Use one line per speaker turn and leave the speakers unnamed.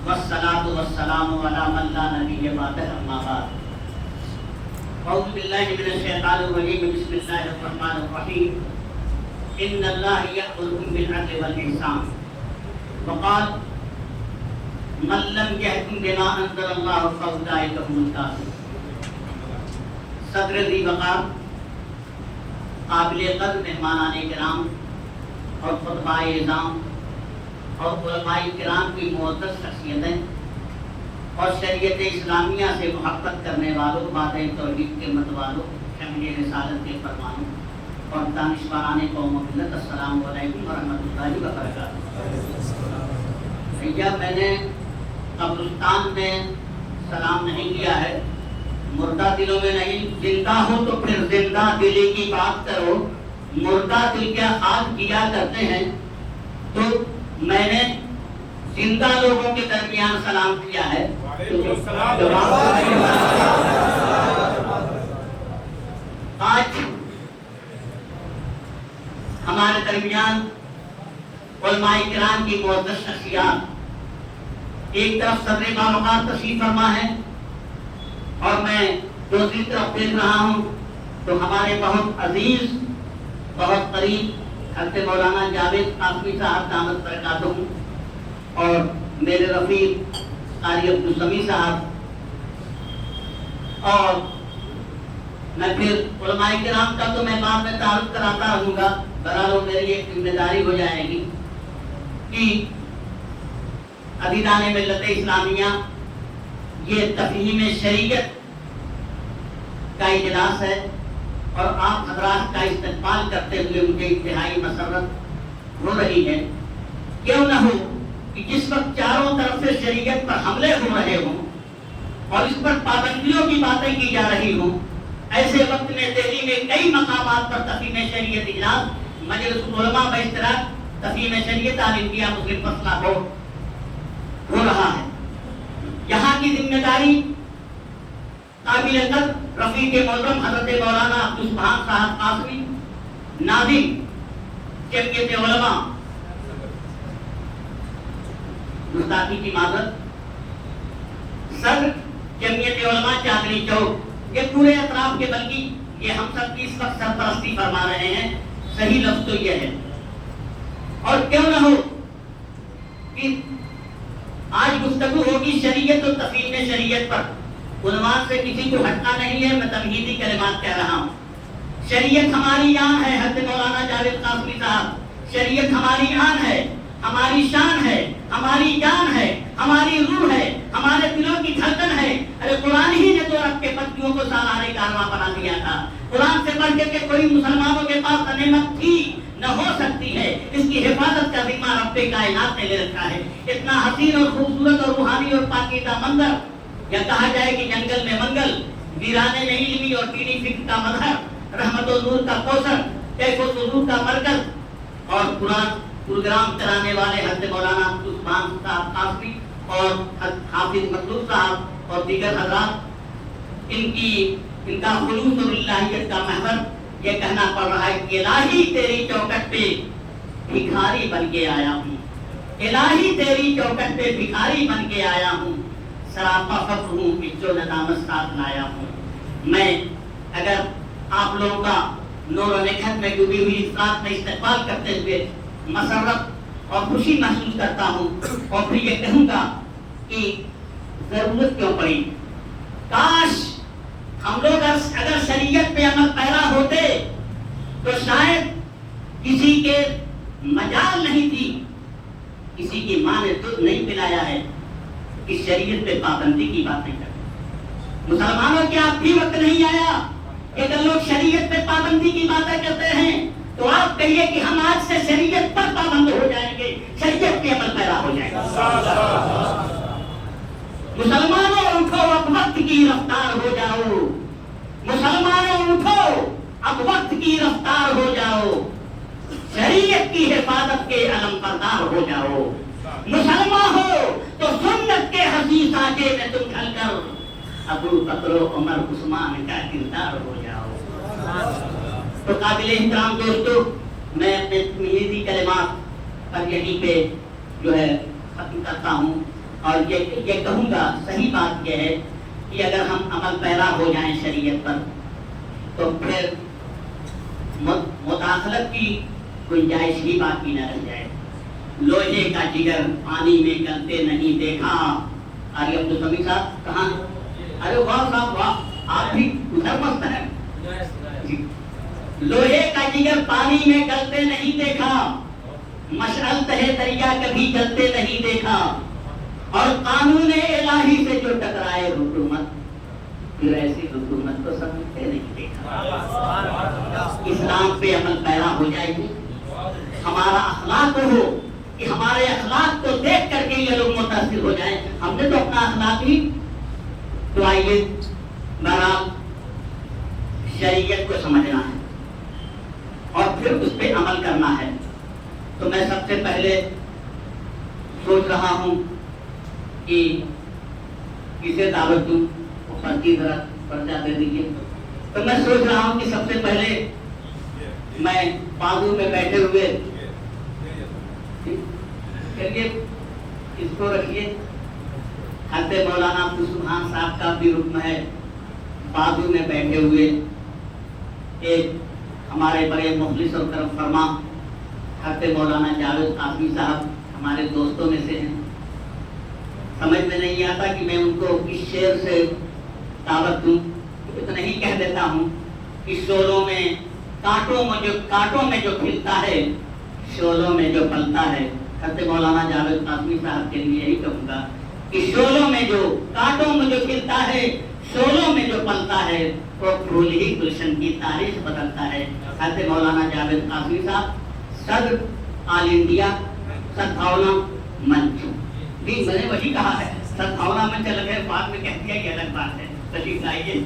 والصلاة والسلام على من لا نبي بعده أما بعد أعوذ بالله من الشيطان الرجيم بسم الله الرحمن الرحيم إن الله يأمركم بالعدل والإحسان وقال من لم يحكم بما أنزل الله فأولئك هم الكافرون. صدر ذی وقار قابل قدر مہمانان کرام اور خطبہ اعظام اور علماء کرام کی معزز شخصیتیں اور شریعت اسلامیہ سے محبت کرنے والوں، باتیں توحید کے متوالوں، حمل رسالت کے فرمانوں اور دانشوران قوم و ملت، السلام علیکم ورحمۃ اللہ وبرکاتہ. بھیا میں نے قبرستان میں سلام نہیں کیا ہے، مردہ دلوں میں نہیں. زندہ ہو تو پھر زندہ دلی کی بات کرو. مردہ دل کیا خاک کیا کرتے ہیں، تو میں نے زندہ لوگوں کے درمیان سلام کیا ہے. آج ہمارے درمیان علماء کرام کی معزز شخصیات، ایک طرف صدر باوقار تشریف فرما ہے اور میں دوسری طرف دیکھ رہا ہوں تو ہمارے بہت عزیز، بہت قریب حضرت مولانا جاوید قاسمی صاحب دامت برکاتہم اور میرے رفیق قاری عبدالسمیع صاحب. اور میں پھر علماء کرام کا تو میں بعد میں تعارف کراتا رہوں گا. بہرحال میری ایک ذمہ داری ہو جائے گی کہ عزیزان ملت اسلامیہ، یہ تفہیم شریعت کا اجلاس ہے اور آپ حضرات کا استقبال کرتے ہوئے مجھے انتہائی مسرت ہو رہی ہے. کیوں نہ ہو کہ جس وقت چاروں طرف سے شریعت پر حملے ہو رہے ہوں اور اس پر پابندیوں کی باتیں کی جا رہی ہوں، ایسے وقت میں دہلی میں کئی مقامات پر تفہیم شریعت اجلاس، مجلس العلماء باشتراک تفہیم شریعت آل انڈیا مسلم فضلہ ہو رہا ہے. یہاں کی ذمہ داری قابل قدر رفیق معظم حضرت مولانا عبدالسبحان صاحب قاسمی، ناظم جمعیت علماء گستاخی کی معذرت، صدر جمعیت علماء چادری چوک، یہ پورے اطراف کے، بلکہ یہ ہم سب کی اس وقت سرپرستی فرما رہے ہیں. صحیح لفظ تو یہ ہے. اور کیوں نہ ہو کہ آج گفتگو ہوگی شریعت و تفہیم شریعت پر. عنوان سے کسی کو ہٹنا نہیں ہے، میں تمہیدی کلمات کہہ رہا ہوں. شریعت ہماری آن ہے حضرت مولانا جاوید قاسمی صاحب. شریعت ہماری آن ہے، ہماری شان ہے، ہماری جان ہے، ہماری روح ہے، ہمارے دلوں کی دھڑکن ہے. ارے قرآن ہی نے تو رب کے پتیوں کو سالانہ کارواں بنا دیا تھا. قرآن سے پڑھ کے کوئی مسلمانوں کے پاس نعمت تھی نہ ہو سکتی ہے. اس کی حفاظت کا ذمہ رب کائنات نے لے رکھا ہے. اتنا حسین اور خوبصورت اور روحانی اور پاکیزہ منظر، یا کہا جائے کہ جنگل میں منگل، ویرانے میں علمی اور دینی فکر کا مظہر، رحمت و نور کا کوثر، کیف و سرور کا مرکز، اور قرآن پروگرام کرانے والے حضرت مولانا عبدالسبحان صاحب قاسمی اور حافظ مطلوب صاحب اور دیگر حضرات، ان کا خلوص اور الہیت کا محور. یہ کہنا پڑ رہا ہے کہ الہی تیری چوکٹ پہ بھکاری بن کے آیا ہوں، الہی تیری چوکٹ پہ بھکاری بن کے آیا ہوں، سراپا فخر ہوں، بچو ندامت ساتھ لایا ہوں. میں اگر آپ لوگوں کا نور و نکھت میں ڈوبی ہوئی اس رات میں استقبال کرتے ہوئے مسرت اور خوشی محسوس کرتا ہوں، اور پھر یہ کہوں گا کہ ضرورت کیوں پڑی. کاش ہم لوگ اگر شریعت پہ عمل پیرا ہوتے تو شاید کسی کے مجال نہیں تھی، کسی کی ماں نے دودھ نہیں پلایا ہے کہ شریعت پہ پابندی کی باتیں کریں. مسلمانوں کے آپ بھی وقت نہیں آیا کہ اگر لوگ شریعت پہ پابندی کی باتیں کرتے ہیں تو آپ کہیے کہ ہم آج سے شریعت پر پابند ہو جائیں گے، شریعت پہ عمل پیرا ہو جائے گا. مسلمانوں اٹھو، اب وقت کی رفتار ہو جاؤ. مسلمانوں اٹھو، اب وقت کی رفتار ہو جاؤ. شریعت کی حفاظت کے علم بردار ہو جاؤ. مسلمان ہو تو سنت کے حسین سانچے میں تم ڈھل کر ابو بکر و عمر عثمان کا کردار ہو جاؤ. تو قابل احترام دوستو، میں اپنے تمہیدی کلمات پر یہیں پہ جو ہے ختم کرتا ہوں اور یہ کہوں گا صحیح بات یہ ہے کہ اگر ہم عمل پیرا ہو جائیں شریعت پر تو پھر مداخلت کی گنجائش ہی باقی نہ رہ جائے. لوہے کا جگر پانی میں گلتے نہیں دیکھا. علی عبدالسمیع صاحب کہاں؟ ارے واہ صاحب واہ, آپ بھی ادھر مست ہیں. لوہے کا جگر پانی میں گلتے نہیں دیکھا, مشعل تہے دریا کبھی جلتے نہیں دیکھا, اور قانون الہی سے جو ٹکرائے حکومت پھر ایسی حکومت کو سمجھتے نہیں دیکھا. اسلام پہ عمل پیرا ہو جائے گی, ہمارا اخلاق ہو کہ ہمارے اخلاق کو دیکھ کر کے یہ لوگ متاثر ہو جائیں. ہم نے تو اپنا اخلاق ہی, تو آئیے بہرحال شریعت کو سمجھنا ہے اور پھر اس پہ عمل کرنا ہے. تو میں سب سے پہلے سوچ رہا ہوں کہ کسے دعوت دوں, پرچی ذرا پرچہ دے دیجیے. تو میں سوچ رہا ہوں کہ سب سے پہلے میں بازو میں بیٹھے ہوئے, چلیے اس کو رکھیے, حضرت مولانا عبدالسبحان صاحب کا بھی رکن ہے. بازو میں بیٹھے ہوئے ایک ہمارے بڑے مخلص اور کرم فرما حضرت مولانا جاوید قاسمی صاحب ہمارے دوستوں میں سے ہیں. سمجھ میں نہیں آتا کہ میں ان کو کس شعر سے دعوت دوں. اتنا ہی کہہ دیتا ہوں کہ شولوں میں کانٹوں میں جو کھلتا ہے, شولوں میں جو پلتا ہے. حضرت مولانا جاوید قاسمی صاحب کے لیے یہی کہوں گا کہ شولوں میں جو کانٹوں میں جو کھلتا ہے, شولوں میں جو پلتا ہے, وہ پھول ہی گلشن کی تاریخ بدلتا ہے. حضرت مولانا جاوید قاسمی صاحب صدر آل انڈیا سدبھاونا منچ بھی, میں نے وہی کہا ہے. سدبھاونا منچ الگ ہے, بعد میں کہہ دیا یہ الگ بات ہے. تشریف لائیے.